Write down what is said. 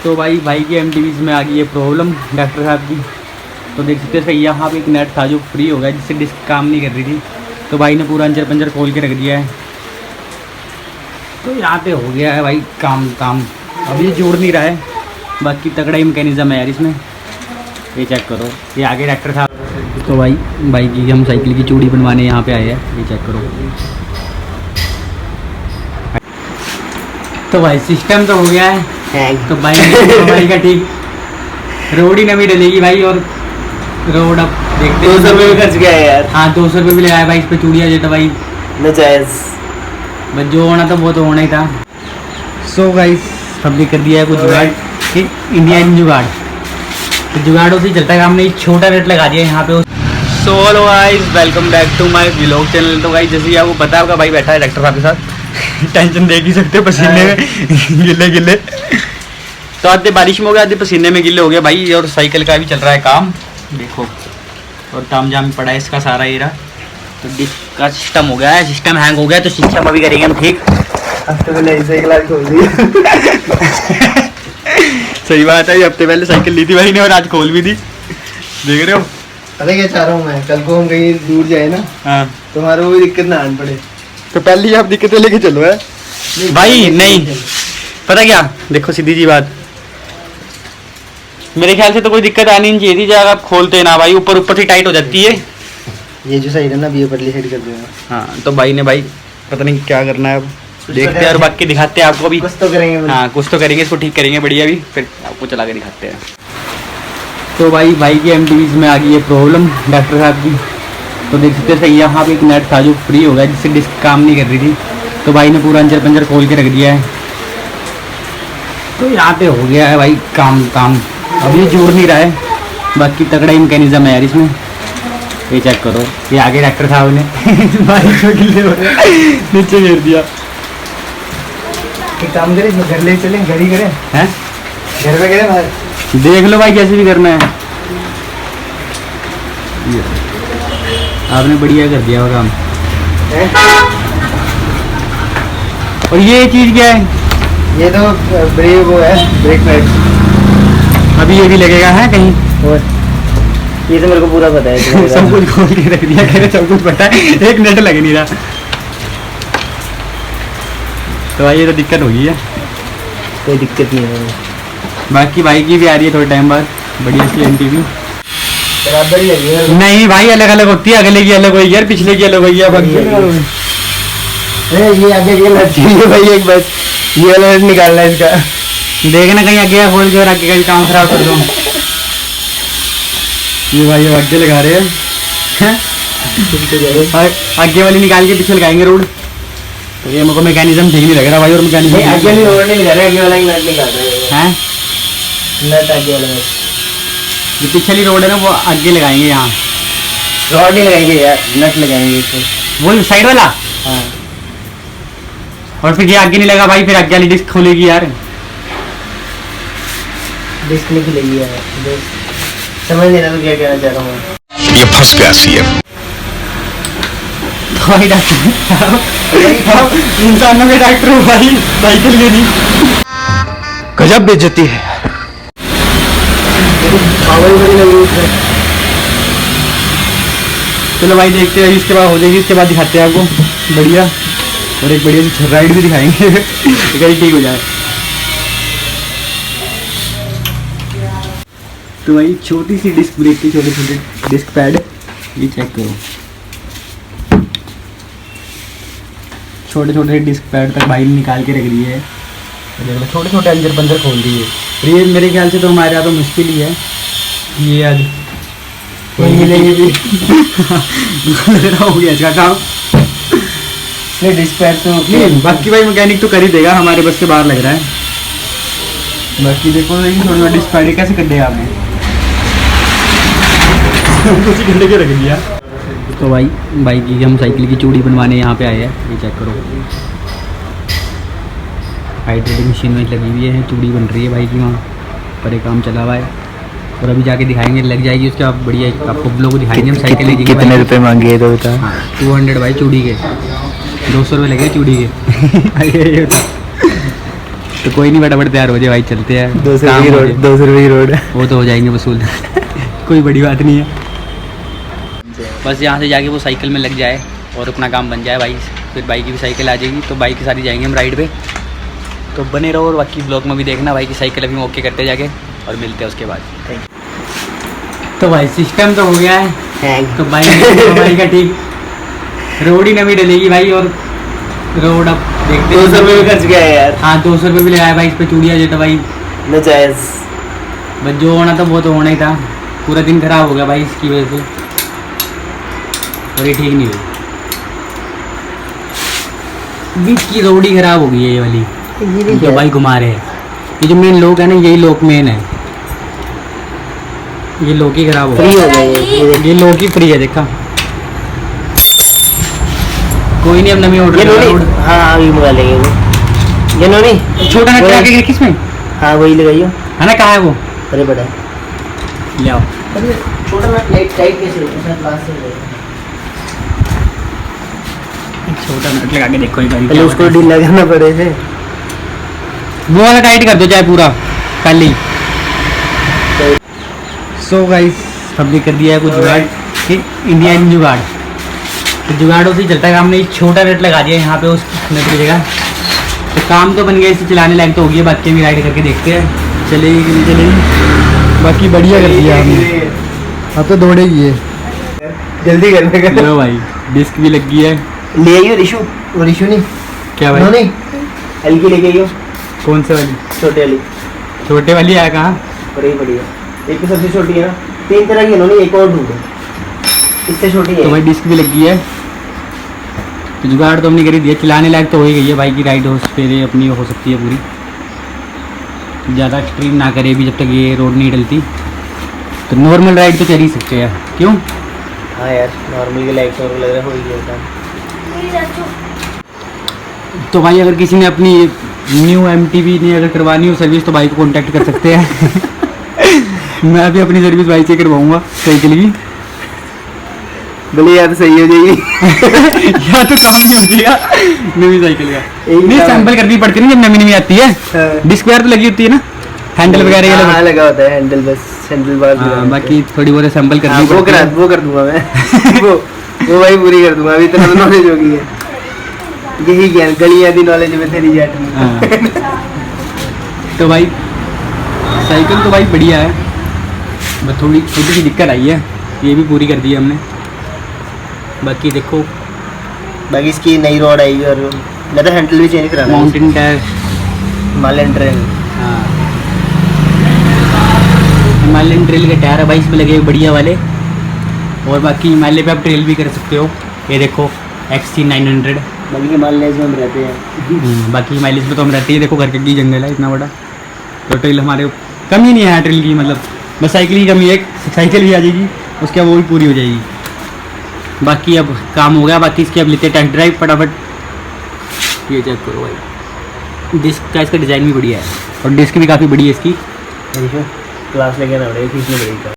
तो भाई की एमटीवीज में आ गई है प्रॉब्लम डॉक्टर साहब की। तो देख सकते हैं यहाँ पे एक नेट था जो फ्री हो गया, जिससे डिस्क काम नहीं कर रही थी। तो भाई ने पूरा अंजर पंजर खोल के रख दिया है। तो यहाँ पे हो गया है भाई काम। अब ये जोड़ नहीं रहा है, बाकी तगड़ा ही मैकेनिज्म है यार इसमें। ये चेक करो, ये आगे डॉक्टर साहब। तो भाई की हम साइकिल की चूड़ी बनवाने यहाँ पे आए हैं। ये चेक करो। तो भाई सिस्टम तो हो गया है। तो भाई का ठीक रोड ही नवी डलेगी भाई। और रोड अब देखते 200 रुपये भी खर्च गया है यार। हाँ 200 रुपये भी लगाया भाई इस पे चूड़िया जो भाई नजायज। बस जो होना था वो तो होना ही था। सो गाइस हमने कर दिया है कुछ जुगाड़, इंडियन जुगाड़। तो जुगाड़ों से चलता काम नहीं, छोटा रेट लगा दिया यहाँ पे। So hello guys, welcome back to my vlog channel. तो गाइस जैसे आपको पता होगा भाई बैठा है डॉक्टर साहब के साथ। टेंशन देख ही सकते हो, पसीने में गिले। तो आधे बारिश में हो गया, आधे पसीने में गिले हो गया भाई। और साइकिल का भी चल रहा है काम देखो, और तामझाम पड़ा है इसका सारा एरा। तो डिस्क का सिस्टम हो गया है, सिस्टम हैंग हो गया। तो सिस्टम अभी करेंगे हम ठीक। सही बात है, हफ्ते पहले साइकिल ली थी भाई ने और आज खोल भी दी, देख रहे हो। अरे क्या चाह रहा हूँ मैं, कल को हम कहीं दूर जाए ना, हाँ तुम्हारे वो दिक्कत ना आन पड़े। तो पहले ही आप दिक्कतें लेके चलो है भाई। नहीं पता क्या, देखो सीधी जी बात, मेरे ख्याल से तो कोई दिक्कत आनी नहीं चाहिए थी जब आप खोलते ना भाई। ऊपर से टाइट हो जाती है ये जो साइड है ना, ये परली साइड कर दूंगा। हाँ तो भाई ने भाई पता नहीं क्या करना है अब, देखते हैं और बाकी दिखाते हैं आपको भी। कुछ तो करेंगे। हाँ कुछ तो करेंगे, इसको ठीक करेंगे बढ़िया भी, फिर आपको चला के दिखाते हैं। तो भाई की एमटीवीज में आ गई है प्रॉब्लम डॉक्टर साहब की। तो देख सकते हैं यहाँ पे एक नेट था जो फ्री हो गया, जिससे डिस्क काम नहीं कर रही थी। तो भाई ने पूरा अंजर पंजर खोल के रख दिया है। तो यहाँ पे हो गया है भाई काम। अब ये जोड़ नहीं रहा है, बाकी तगड़ा ही मैकेनिज्म है यार इसमें। ये चेक करो, ये आगे डॉक्टर साहब ने भाई को गिले हो रहे नीचे गिर दिया। एक काम करें, घर ले चलें, घर ही करें हैं, घर में करें बाहर। देख लो भाई कैसे भी करना है। आपने बढ़िया कर दिया वो काम। और ये चीज़ क्या है? ये तो ब्रेक वो है, ब्रेक पैड। अभी ये भी लगेगा है कहीं? और ये तो मेरे को पूरा पता है। सब कुछ खोल के रख दिया, कह रहे सब कुछ पता है, एक नेट लग नहीं रहा। तो भाई ये तो दिक्कत होगी है। कोई दिक्कत नहीं है। बाकी भाई की भी आ रही है थोड़े टाइम बाद बढ़िया सी एमटीवी। बराबर ही लगी है। नहीं भाई अलग अलग होती है, अगले की अलग हुई है, पिछले की अलग हुई है। ये आगे ये लग चाहिए भाई, एक बस ये अलग निकालना है इसका। देखना कहीं आगे खोल के और आगे का भी काम खराब कर दो। ये भाई आगे लगा रहे हैं, आगे वाली निकाल के पीछे लगाएंगे रोड। तो ये मेरे को मैकेनिज्म ठीक नहीं लग रहा भाई। और मैकेनिज्म आगे नहीं रोड नहीं लगा रहे, आगे वाला ही नट निकाल रहे हैं। नट आगे वाला, ये पिछली रोड है ना, वो आगे लगाएंगे। यहाँ रॉड नहीं लगाएंगे यार, नट लगाएंगे इसको, वो साइड वाला। हाँ। और फिर ये आगे नहीं लगा भाई, फिर आगे वाली डिस्क खोलेगी यार। डिस्क नहीं खुलेगी यार, समझ नहीं रहा तो क्या कहना चाह रहा हूँ। ये फंस गया सीएम। तो भाई डॉक्टर इंसानों के डॉक्टर हो भाई, साइकिल के नहीं। गजब बेइज्जती है। पावर बड़ी लगी उसमें। चलो भाई देखते हैं, इसके बाद हो जाएगी, इसके बाद दिखाते हैं आपको बढ़िया। और एक बढ़िया सी राइड भी दिखाएंगे कहीं ठीक हो जाए। तो भाई छोटी सी डिस्क ब्रेक की छोटे डिस्क पैड, ये चेक करो। छोटे डिस्क पैड तक भाई ने निकाल के रख दिए है। छोटे अंजर पंजर खोल दिए। और ये मेरे ख्याल से तो हमारे यहाँ तो मुश्किल ही है ये आज कोई मिलेंगे भी। हो गया इसका काम। डिस्क पैड तो बाकी भाई मैकेनिक तो कर ही देगा, हमारे बस से बाहर लग रहा है। बाकी देखो थोड़ी डिस्क पैड कैसे कर देगा आपने, कुछ घंटे के रख दिया। तो भाई की हम साइकिल की चूड़ी बनवाने यहाँ पे आए हैं। ये चेक करो, हाइड्रेटिंग मशीन में लगी हुई है, चूड़ी बन रही है भाई की वहाँ पर। एक काम चला हुआ है और अभी जाके दिखाएंगे, लग जाएगी उसके बाद बढ़िया। आपको लोगों को दिखाएंगे हम साइकिल की। कितने रुपए मांगे तो बता। 200 भाई चूड़ी के, 200 रुपये लगे चूड़ी के। तो कोई नहीं, फटाफट तैयार हो जाए भाई, चलते हैं। 200 काम रुपये हो रोड, जाए। 200 रुपये रोड। वो तो हो जाएंगे वसूल कोई बड़ी बात नहीं है। बस यहाँ से जाके वो साइकिल में लग जाए और अपना काम बन जाए भाई, फिर भाई की भी साइकिल आ जाएगी, तो बाइक के साथ ही जाएंगे हम राइड पे। तो बने रहो और बाकी ब्लॉग में भी देखना भाई की साइकिल अभी ओके करते जाके, और मिलते हैं उसके बाद। तो भाई सिस्टम तो हो गया है, तो बाइक भाई का ठीक, रोड ही नवी डलेगी भाई, और रोड अब देखते 200 रुपये में खर्च गया है यार। हाँ 200 रुपये भी लगाया भाई, इस पर चूड़िया जो था भाई, नजायज। बस जो होना था वो तो होना ही था। पूरा दिन खराब हो गया भाई इसकी वजह से, और ये ठीक नहीं हुई। बीच की रोड ही खराब हो गई है ये वाली, जो भाई घुमा रहे हैं। ये जो मेन लोग है ना, यही लोग मेन है, ये लोग ही खराब हो फ्री गया। हो गए ये लोग ही फ्री है, देखा। कोई नहीं, अब नवी ये ऑर्डर नोनी। हाँ अभी मंगा लेंगे वो। ये नोनी छोटा नट आगे किस में हाँ वही लगाइयो। है ना, कहाँ है वो, अरे बड़ा ले आओ। अरे छोटा ना टाइट कैसे होता है, क्लास से होगा। छोटा नट लगा के देखो एक बार पहले उसको ढीला करना पड़े थे। वो वाला टाइट कर दो चाहे पूरा कल ही। सो गाइस हमने कर दिया है कुछ जुगाड़, इंडियन जुगाड़। तो जुगाड़ों से चलता है काम, नहीं छोटा नेट लगा दिया यहाँ पे उस नट की जगह, तो काम तो बन गया, इसे चलाने लायक तो हो गया। बाकी भी राइड करके देखते हैं चलेगी कि नहीं चलेगी। बाकी बढ़िया कर दिया हमने, अब तो दौड़ेगी ये। जल्दी करने का। लो भाई डिस्क भी लग गई है। ले आइयो रिशु, वो रिशु नहीं क्या भाई, नहीं हल्की लेके आइयो, कौन से वाली, छोटे वाली। छोटे वाली है कहाँ? बड़ी बढ़िया, एक तो सबसे छोटी है ना, 3 तरह की उन्होंने, एक और ढूंढो इससे छोटी तो है। भाई डिस्क भी लग गई है, तो जुगाड़ तो हमने कर ही दिया, चलाने लायक तो हो ही गई है भाई की राइड, हो फिर अपनी हो सकती है पूरी। ज़्यादा एक्सट्रीम ना करे अभी जब तक ये रोड नहीं डलती, तो नॉर्मल राइड तो चल ही सकते हैं। क्यों? हाँ यार नॉर्मल के लाइक और लग रहा है हो ही गया था। तो भाई अगर किसी ने अपनी न्यू MTV ने अगर करवानी हो सर्विस, तो भाई को कांटेक्ट कर सकते हैं मैं भी अपनी सर्विस भाई से करवाऊंगा साइकिल की बोले यार सही हो जाएगी या तो काम नहीं होती है नई साइकिल का, एक नहीं काम- सैंपल करनी पड़ती है ना जब नई नई आती है। हाँ। डिस्क वगैरह तो लगी होती है ना, हैंडल वगैरह ये हाँ लगा। लगा होता है हैंडल, बस हैंडल बार हाँ, बाकी थोड़ी बहुत सैंपल करनी वो पड़ती है। वो कर दूंगा मैं वो भाई पूरी कर दूंगा, अभी इतना तो नॉलेज हो गई है। यही ज्ञान गलियां दी नॉलेज में तेरी जाट में। हाँ। तो भाई साइकिल तो भाई बढ़िया है, बस थोड़ी छोटी सी दिक्कत आई है, ये भी पूरी कर दी है हमने। बाकी देखो बाकी इसकी नई रोड आएगी, और मैं तो हैंडल भी चेंज कराना है। Mountain tyre, Himalayan train. हाँ हिमालयन ट्रेल के टायर है भाई इसमें लगे हुए बढ़िया वाले, और बाकी हिमालय पे आप ट्रेल भी कर सकते हो। ये देखो XC900। बाकी हिमालय में हम रहते हैं। बाकी माइलेज में तो हम रहते ही, देखो घर के जंगल है इतना बड़ा, तो ट्रेल हमारे कमी नहीं है ट्रेल की, मतलब बस साइकिल की कमी है, एक साइकिल भी आ जाएगी उसके बाद वो भी पूरी हो जाएगी। बाकी अब काम हो गया, बाकी इसकी अब लेते हैं टेस्ट ड्राइव फटाफट। ये चेक करो भाई, डिस्क का इसका डिज़ाइन भी बढ़िया है, और डिस्क भी काफ़ी बड़ी है इसकी। क्लास लेके ना पड़ेगा, खींचनी पड़ेगी।